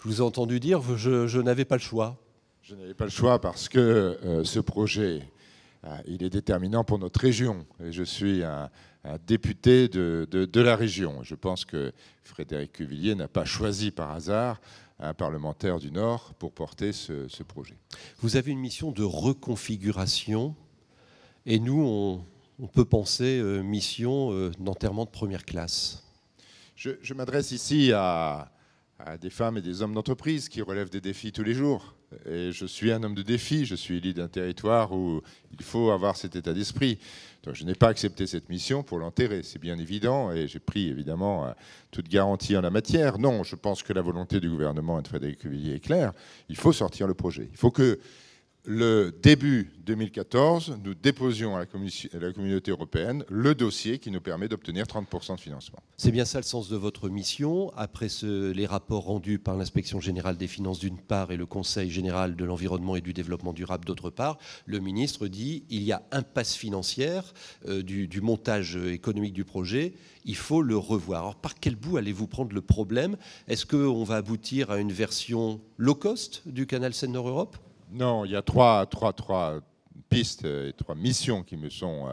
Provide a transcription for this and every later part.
Je vous ai entendu dire que je n'avais pas le choix. Je n'avais pas le choix parce que ce projet, il est déterminant pour notre région. Et je suis un député de la région. Je pense que Frédéric Cuvillier n'a pas choisi par hasard un parlementaire du Nord pour porter ce projet. Vous avez une mission de reconfiguration et nous, on peut penser mission d'enterrement de première classe. Je m'adresse ici à des femmes et des hommes d'entreprise qui relèvent des défis tous les jours. Et je suis un homme de défi, je suis élu d'un territoire où il faut avoir cet état d'esprit. Donc je n'ai pas accepté cette mission pour l'enterrer, c'est bien évident, et j'ai pris évidemment toute garantie en la matière. Non, je pense que la volonté du gouvernement et de Frédéric Cuvillier est claire, il faut sortir le projet. Il faut que le début 2014, nous déposions à la communauté européenne le dossier qui nous permet d'obtenir 30% de financement. C'est bien ça le sens de votre mission. Après les rapports rendus par l'Inspection générale des finances d'une part et le Conseil général de l'environnement et du développement durable d'autre part, le ministre dit il y a impasse financière du montage économique du projet, il faut le revoir. Alors par quel bout allez-vous prendre le problème? Est-ce qu'on va aboutir à une version low cost du canal Seine-Nord-Europe? Non, il y a trois pistes et trois missions qui me sont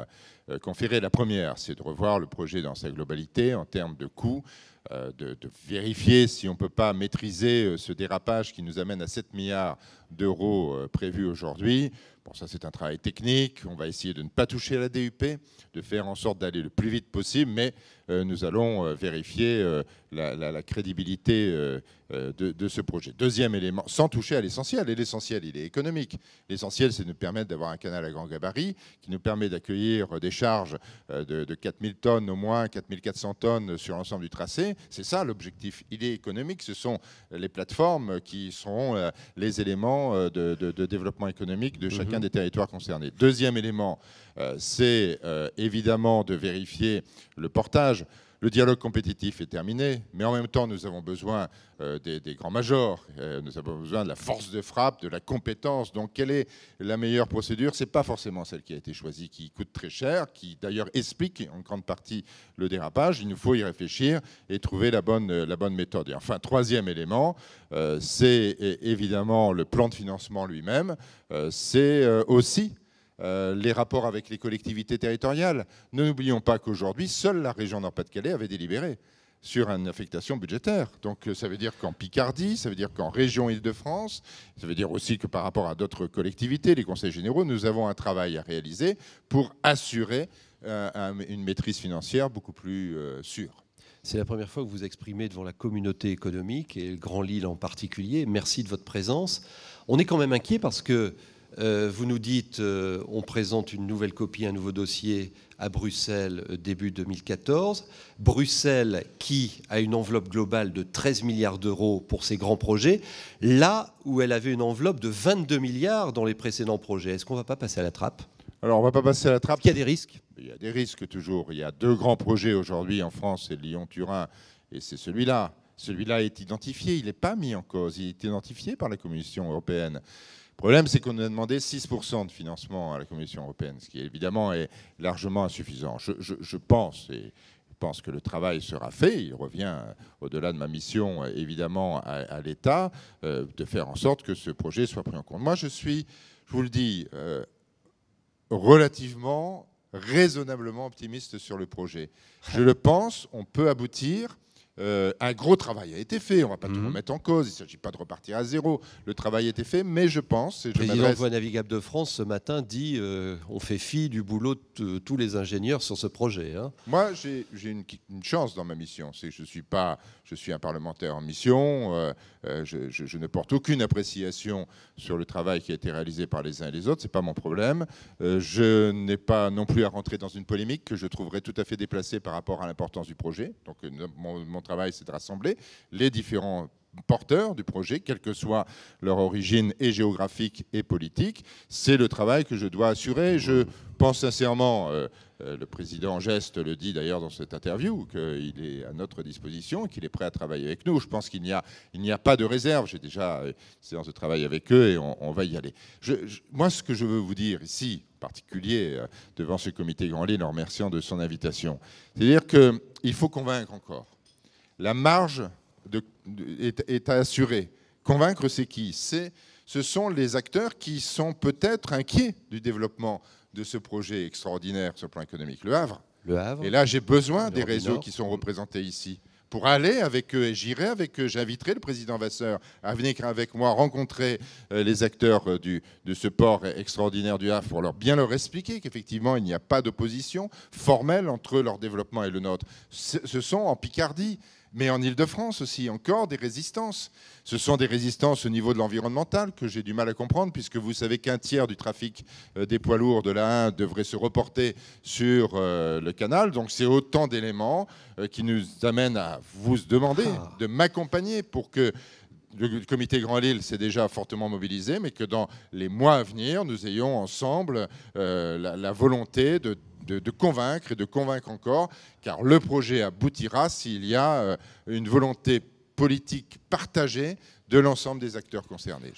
conférées. La première, c'est de revoir le projet dans sa globalité en termes de coûts, de vérifier si on ne peut pas maîtriser ce dérapage qui nous amène à 7 milliards d'euros prévus aujourd'hui. Bon, ça, c'est un travail technique. On va essayer de ne pas toucher à la DUP, de faire en sorte d'aller le plus vite possible, mais nous allons vérifier la crédibilité de ce projet. Deuxième élément, sans toucher à l'essentiel. Et l'essentiel, il est économique. L'essentiel, c'est de nous permettre d'avoir un canal à grand gabarit qui nous permet d'accueillir des charges de 4000 tonnes au moins, 4400 tonnes sur l'ensemble du tracé. C'est ça l'objectif. Il est économique. Ce sont les plateformes qui seront les éléments de développement économique de chacun des territoires concernés. Deuxième élément, c'est évidemment de vérifier le portage. Le dialogue compétitif est terminé, mais en même temps, nous avons besoin des grands majors, nous avons besoin de la force de frappe, de la compétence. Donc, quelle est la meilleure procédure? Ce n'est pas forcément celle qui a été choisie, qui coûte très cher, qui d'ailleurs explique en grande partie le dérapage. Il nous faut y réfléchir et trouver la bonne méthode. Et enfin, troisième élément, c'est évidemment le plan de financement lui-même. C'est aussi les rapports avec les collectivités territoriales. Ne n'oublions pas qu'aujourd'hui, seule la région Nord-Pas-de-Calais avait délibéré sur une affectation budgétaire. Donc ça veut dire qu'en Picardie, ça veut dire qu'en région Île-de-France, ça veut dire aussi que par rapport à d'autres collectivités, les conseils généraux, nous avons un travail à réaliser pour assurer une maîtrise financière beaucoup plus sûre. C'est la première fois que vous exprimez devant la communauté économique et le Grand Lille en particulier. Merci de votre présence. On est quand même inquiet parce que vous nous dites on présente une nouvelle copie, un nouveau dossier à Bruxelles début 2014. Bruxelles qui a une enveloppe globale de 13 milliards d'euros pour ses grands projets, là où elle avait une enveloppe de 22 milliards dans les précédents projets. Est-ce qu'on ne va pas passer à la trappe? Alors on ne va pas passer à la trappe. Il y a des risques? Il y a des risques toujours. Il y a deux grands projets aujourd'hui en France, c'est Lyon-Turin et c'est celui-là. Celui-là est identifié, il n'est pas mis en cause, il est identifié par la Commission européenne. Le problème, c'est qu'on a demandé 6% de financement à la Commission européenne, ce qui évidemment est largement insuffisant. Je pense que le travail sera fait. Il revient, au-delà de ma mission, évidemment, à l'État, de faire en sorte que ce projet soit pris en compte. Moi, je suis, je vous le dis, relativement, raisonnablement optimiste sur le projet. Je le pense, on peut aboutir. Un gros travail a été fait, on ne va pas tout remettre en cause, il ne s'agit pas de repartir à zéro. Le travail a été fait, mais je pense... Le président de Voies navigables de France, ce matin, dit on fait fi du boulot de tous les ingénieurs sur ce projet. Hein. Moi, j'ai une chance dans ma mission, c'est que je suis un parlementaire en mission, je ne porte aucune appréciation sur le travail qui a été réalisé par les uns et les autres, ce n'est pas mon problème. Je n'ai pas non plus à rentrer dans une polémique que je trouverais tout à fait déplacée par rapport à l'importance du projet. Donc mon travail, c'est de rassembler les différents porteurs du projet, quelle que soit leur origine et géographique et politique. C'est le travail que je dois assurer. Je pense sincèrement, le président Geste le dit d'ailleurs dans cette interview, qu'il est à notre disposition et qu'il est prêt à travailler avec nous. Je pense qu'il n'y a pas de réserve. J'ai déjà une séance de travail avec eux et on va y aller. Moi, ce que je veux vous dire ici, en particulier devant ce comité Grand Lille, en remerciant de son invitation, c'est-à-dire qu'il faut convaincre encore. La marge est assurée. Convaincre, c'est qui? Ce sont les acteurs qui sont peut-être inquiets du développement de ce projet extraordinaire sur le plan économique, Le Havre. Le Havre. Et là, j'ai besoin des Nord du réseaux Nord. qui sont représentés ici pour aller avec eux, et j'irai avec eux. J'inviterai le président Vasseur à venir avec moi rencontrer les acteurs de ce port extraordinaire du Havre pour bien leur expliquer qu'effectivement, il n'y a pas d'opposition formelle entre leur développement et le nôtre. Ce sont en Picardie, mais en Île-de-France aussi, encore des résistances. Ce sont des résistances au niveau de l'environnemental que j'ai du mal à comprendre, puisque vous savez qu'un tiers du trafic des poids lourds de la 1 devrait se reporter sur le canal. Donc c'est autant d'éléments qui nous amènent à vous demander de m'accompagner pour que le comité Grand Lille s'est déjà fortement mobilisé, mais que dans les mois à venir, nous ayons ensemble la volonté de convaincre et de convaincre encore, car le projet aboutira s'il y a une volonté politique partagée de l'ensemble des acteurs concernés.